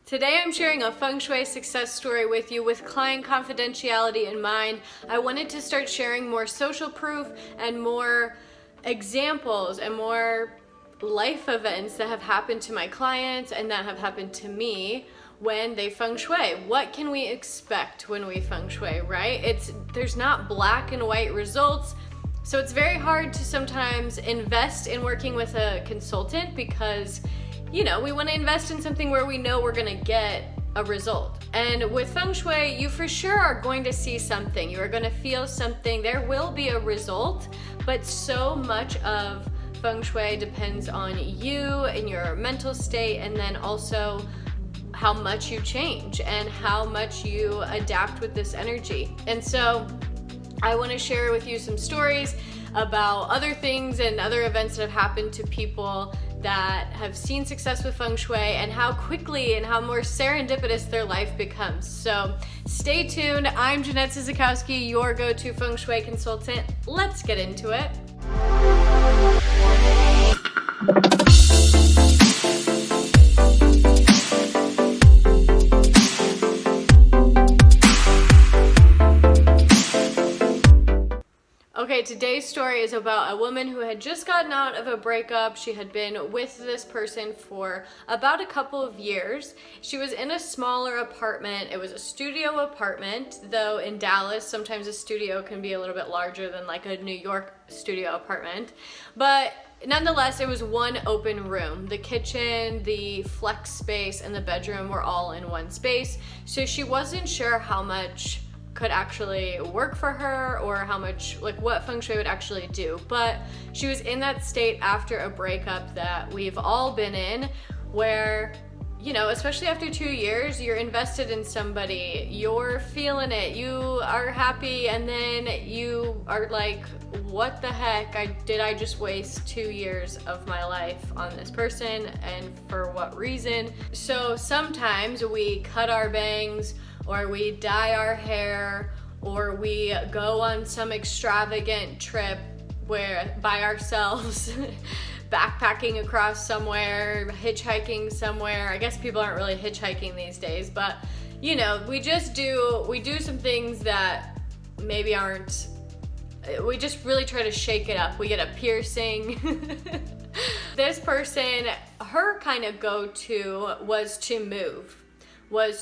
Today I'm sharing a Feng Shui success story with you with client confidentiality in mind. I wanted to start sharing more social proof and more examples and more life events that have happened to my clients and that have happened to me when they Feng Shui. What can we expect when we Feng Shui, right? There's not black and white results. So it's very hard to sometimes invest in working with a consultant because we want to invest in something where we know we're going to get a result. And with Feng Shui, you for sure are going to see something. You are going to feel something. There will be a result, but so much of Feng Shui depends on you and your mental state, and then also how much you change and how much you adapt with this energy. And so I want to share with you some stories about other things and other events that have happened to people that have seen success with Feng Shui and how quickly and how more serendipitous their life becomes. So stay tuned. I'm Jeanette Sizikowski, your go-to Feng Shui consultant. Let's get into it. Okay, today's story is about a woman who had just gotten out of a breakup. She had been with this person for about a couple of years. She was in a smaller apartment. It was a studio apartment, though in Dallas, sometimes a studio can be a little bit larger than like a New York studio apartment. But nonetheless, it was one open room. The kitchen, the flex space, and the bedroom were all in one space. So she wasn't sure how much could actually work for her or how much, like what Feng Shui would actually do. But she was in that state after a breakup that we've all been in where, especially after 2 years, you're invested in somebody, you're feeling it, you are happy, and then you are like, what the heck, did I just waste 2 years of my life on this person, and for what reason? So sometimes we cut our bangs, or we dye our hair, or we go on some extravagant trip where by ourselves, backpacking across somewhere, hitchhiking somewhere. I guess people aren't really hitchhiking these days, but we do some things that maybe aren't, we just really try to shake it up. We get a piercing. This person, her kind of go-to was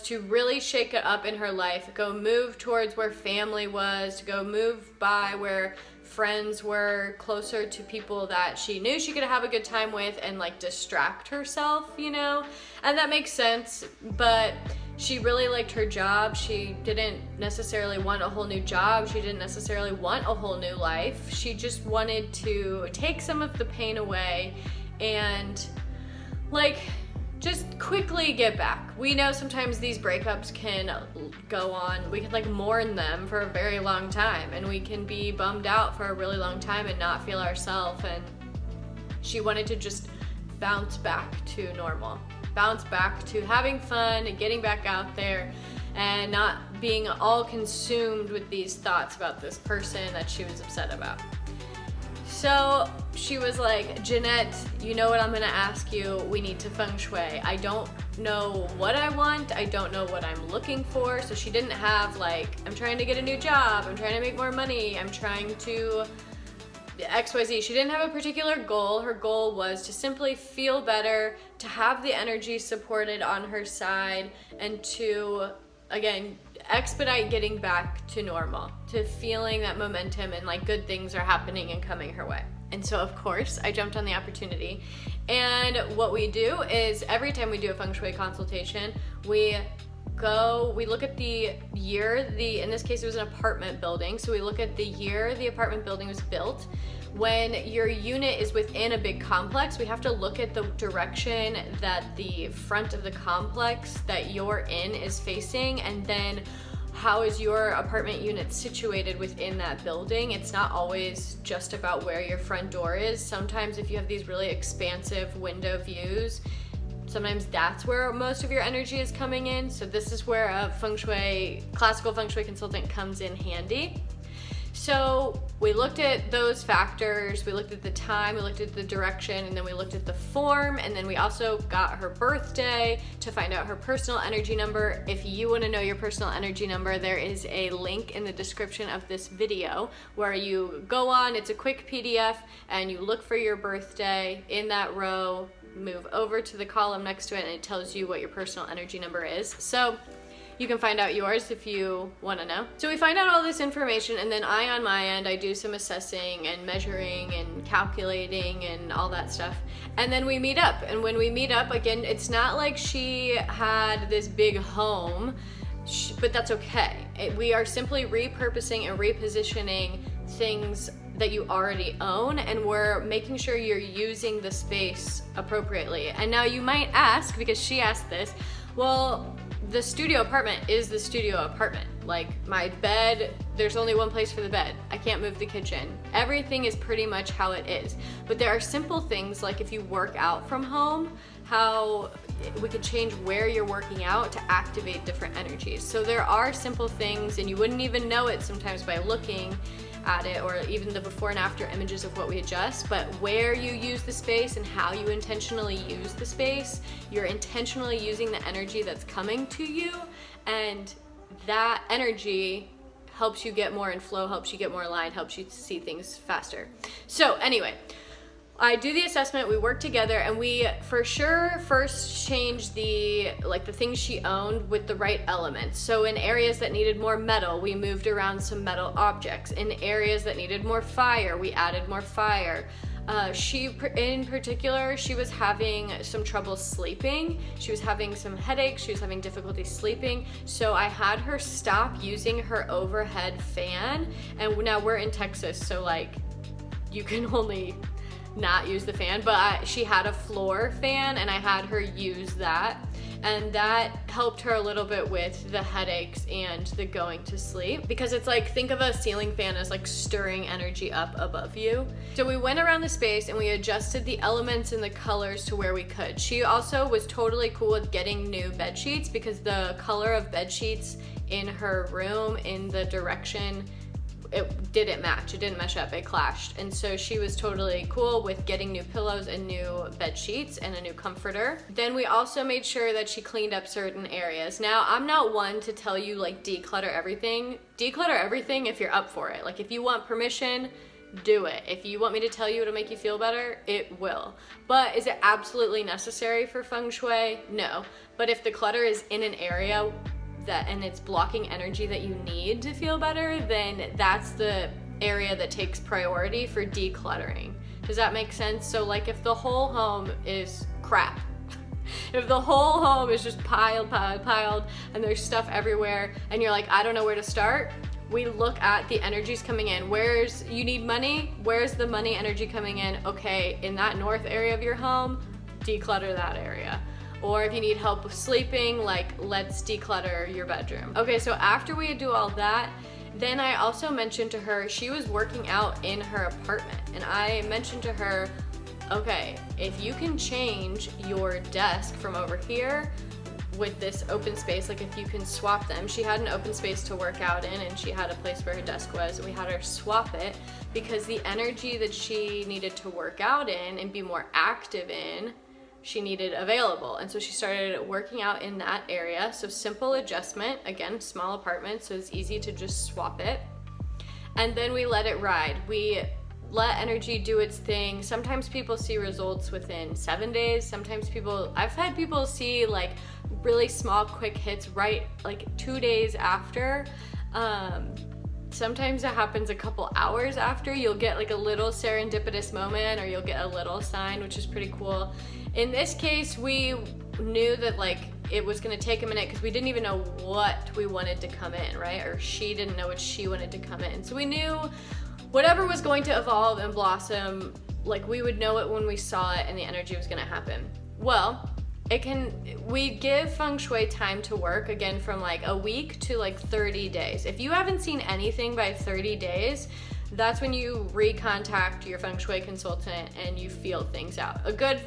to really shake it up in her life, go move towards where family was, to go move by where friends were, closer to people that she knew she could have a good time with and like distract herself, and that makes sense. But she really liked her job. She didn't necessarily want a whole new job. She didn't necessarily want a whole new life. She just wanted to take some of the pain away and just quickly get back. We know sometimes these breakups can go on. We can mourn them for a very long time, and we can be bummed out for a really long time and not feel ourselves. And she wanted to just bounce back to normal, bounce back to having fun and getting back out there and not being all consumed with these thoughts about this person that she was upset about. So she was like, Jeanette, you know what I'm gonna ask you? We need to Feng Shui. I don't know what I want. I don't know what I'm looking for. So she didn't have I'm trying to get a new job. I'm trying to make more money. I'm trying to XYZ. She didn't have a particular goal. Her goal was to simply feel better, to have the energy supported on her side, and to, again, expedite getting back to normal, to feeling that momentum and good things are happening and coming her way. And so of course I jumped on the opportunity, and what we do is every time we do a Feng Shui consultation, we look at the year, in this case it was an apartment building, so we look at the year the apartment building was built. When your unit is within a big complex, we have to look at the direction that the front of the complex that you're in is facing, and then how is your apartment unit situated within that building. It's not always just about where your front door is. Sometimes if you have these really expansive window views, sometimes that's where most of your energy is coming in. So this is where a classical Feng Shui consultant comes in handy. So we looked at those factors, we looked at the time, we looked at the direction, and then we looked at the form, and then we also got her birthday to find out her personal energy number. If you want to know your personal energy number, there is a link in the description of this video where you go on, it's a quick PDF, and you look for your birthday in that row, move over to the column next to it, and it tells you what your personal energy number is. So you can find out yours if you want to know. So we find out all this information, and then I, on my end, I do some assessing and measuring and calculating and all that stuff. And then we meet up. And when we meet up, again, it's not like she had this big home, but that's okay. We are simply repurposing and repositioning things that you already own, and we're making sure you're using the space appropriately. And now you might ask, because she asked this, well, the studio apartment is the studio apartment. Like, my bed, there's only one place for the bed. I can't move the kitchen. Everything is pretty much how it is. But there are simple things, like if you work out from home, how we could change where you're working out to activate different energies. So there are simple things, and you wouldn't even know it sometimes by looking at it, or even the before and after images of what we adjust, but where you use the space and how you intentionally use the space, you're intentionally using the energy that's coming to you, and that energy helps you get more in flow, helps you get more aligned, helps you see things faster. So anyway, I do the assessment, we work together, and we for sure first changed the things she owned with the right elements. So in areas that needed more metal, we moved around some metal objects. In areas that needed more fire, we added more fire. In particular, she was having some trouble sleeping. She was having some headaches. She was having difficulty sleeping. So I had her stop using her overhead fan. And now we're in Texas, so like you can only not use the fan, but she had a floor fan and I had her use that, and that helped her a little bit with the headaches and the going to sleep, because it's like, think of a ceiling fan as like stirring energy up above you. So we went around the space and we adjusted the elements and the colors to where we could. She also was totally cool with getting new bed sheets, because the color of bed sheets in her room, in the direction, it didn't match, it didn't mesh up, it clashed. And so she was totally cool with getting new pillows and new bed sheets and a new comforter. Then we also made sure that she cleaned up certain areas. Now, I'm not one to tell you like declutter everything. Declutter everything if you're up for it. Like, if you want permission, do it. If you want me to tell you it'll make you feel better, it will. But is it absolutely necessary for Feng Shui? No. But if the clutter is in an area and it's blocking energy that you need to feel better, then that's the area that takes priority for decluttering. Does that make sense? So like, if the whole home is crap, if the whole home is just piled, and there's stuff everywhere, and you're like, I don't know where to start, we look at the energies coming in. You need money? Where's the money energy coming in? Okay, in that north area of your home, declutter that area. Or if you need help with sleeping, like, let's declutter your bedroom. Okay, so after we do all that, then I also mentioned to her, she was working out in her apartment, and I mentioned to her, okay, if you can change your desk from over here with this open space, like if you can swap them. She had an open space to work out in, and she had a place where her desk was, and we had her swap it, because the energy that she needed to work out in and be more active in, she needed available. And so she started working out in that area. So simple adjustment, again, small apartment, so it's easy to just swap it. And then we let it ride. We let energy do its thing. Sometimes people see results within 7 days. Sometimes I've had people see like really small, quick hits right like 2 days after. Sometimes it happens a couple hours after. You'll get like a little serendipitous moment, or you'll get a little sign, which is pretty cool. In this case, we knew that like it was gonna take a minute, because we didn't even know what we wanted to come in, right? Or she didn't know what she wanted to come in. So we knew whatever was going to evolve and blossom, like we would know it when we saw it and the energy was gonna happen. Well, we give Feng Shui time to work, again, from like a week to like 30 days. If you haven't seen anything by 30 days, that's when you recontact your Feng Shui consultant and you feel things out. A good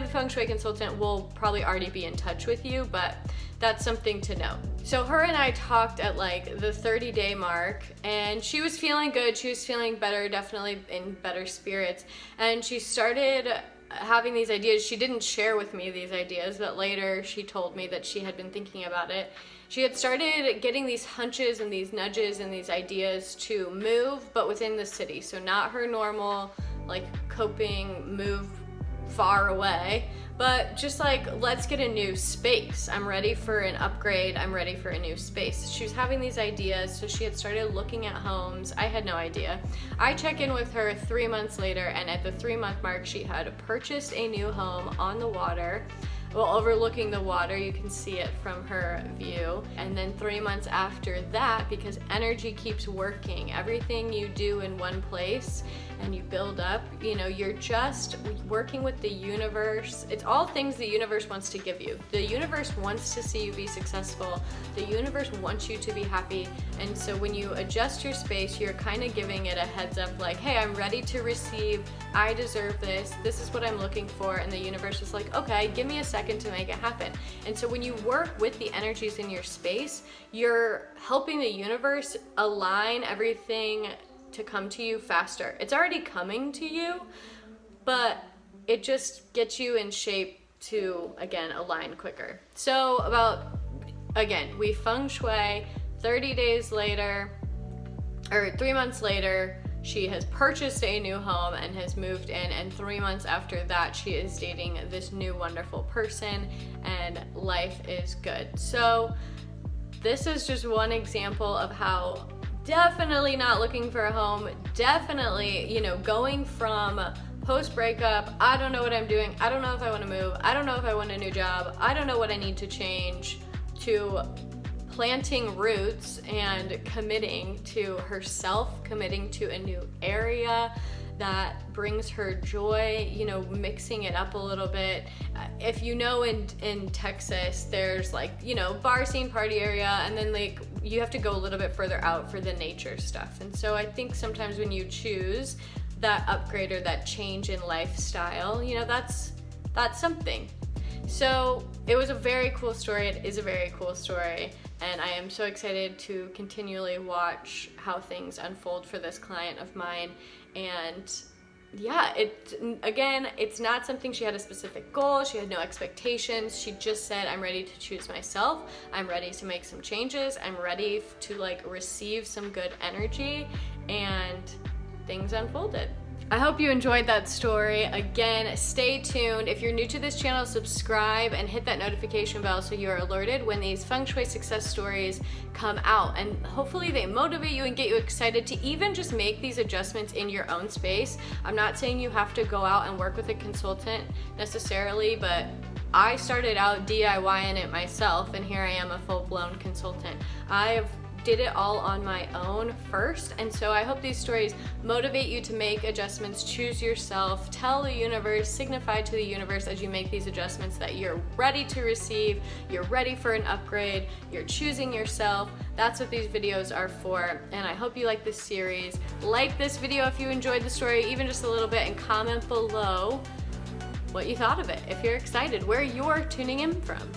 Feng Shui consultant will probably already be in touch with you, but that's something to know. So her and I talked at like the 30-day mark, and she was feeling good. She was feeling better, definitely in better spirits. And she started having these ideas. She didn't share with me these ideas, but later she told me that she had been thinking about it. She had started getting these hunches and these nudges and these ideas to move, but within the city. So not her normal like coping move far away, but just like, let's get a new space. I'm ready for an upgrade. I'm ready for a new space. She was having these ideas, so she had started looking at homes. I had no idea. I check in with her 3 months later, and at the 3-month mark, she had purchased a new home on the water. Well, overlooking the water, you can see it from her view. And then 3 months after that, because energy keeps working, everything you do in one place and you build up, you know, you're just working with the universe. It's all things the universe wants to give you. The universe wants to see you be successful. The universe wants you to be happy. And so when you adjust your space, you're kind of giving it a heads up like, hey, I'm ready to receive. I deserve this. This is what I'm looking for. And the universe is like, okay, give me a second to make it happen. And so when you work with the energies in your space, you're helping the universe align everything to come to you faster. It's already coming to you, but it just gets you in shape to, again, align quicker. So we Feng Shui, 30 days later, or 3 months later, she has purchased a new home and has moved in, and 3 months after that, she is dating this new wonderful person, and life is good. So this is just one example of how definitely not looking for a home, definitely, you know, going from post-breakup, I don't know what I'm doing, I don't know if I want to move, I don't know if I want a new job, I don't know what I need to change, to planting roots and committing to herself, committing to a new area that brings her joy, you know, mixing it up a little bit. If you know, in Texas, there's like, you know, bar scene, party area, and then like you have to go a little bit further out for the nature stuff. And so I think sometimes when you choose that upgrade or that change in lifestyle, you know, that's something. So it was a very cool story. It is a very cool story. And I am so excited to continually watch how things unfold for this client of mine. And yeah, it's not something she had a specific goal. She had no expectations. She just said, I'm ready to choose myself. I'm ready to make some changes. I'm ready to like receive some good energy, and things unfolded. I hope you enjoyed that story. Again, stay tuned. If you're new to this channel, subscribe and hit that notification bell so you are alerted when these Feng Shui success stories come out. And hopefully they motivate you and get you excited to even just make these adjustments in your own space. I'm not saying you have to go out and work with a consultant necessarily, but I started out DIYing it myself, and here I am, a full-blown consultant. Did it all on my own first, and so I hope these stories motivate you to make adjustments, choose yourself, tell the universe, signify to the universe as you make these adjustments that you're ready to receive, you're ready for an upgrade, you're choosing yourself. That's what these videos are for, and I hope you like this series. Like this video if you enjoyed the story, even just a little bit, and comment below what you thought of it, if you're excited, where you're tuning in from.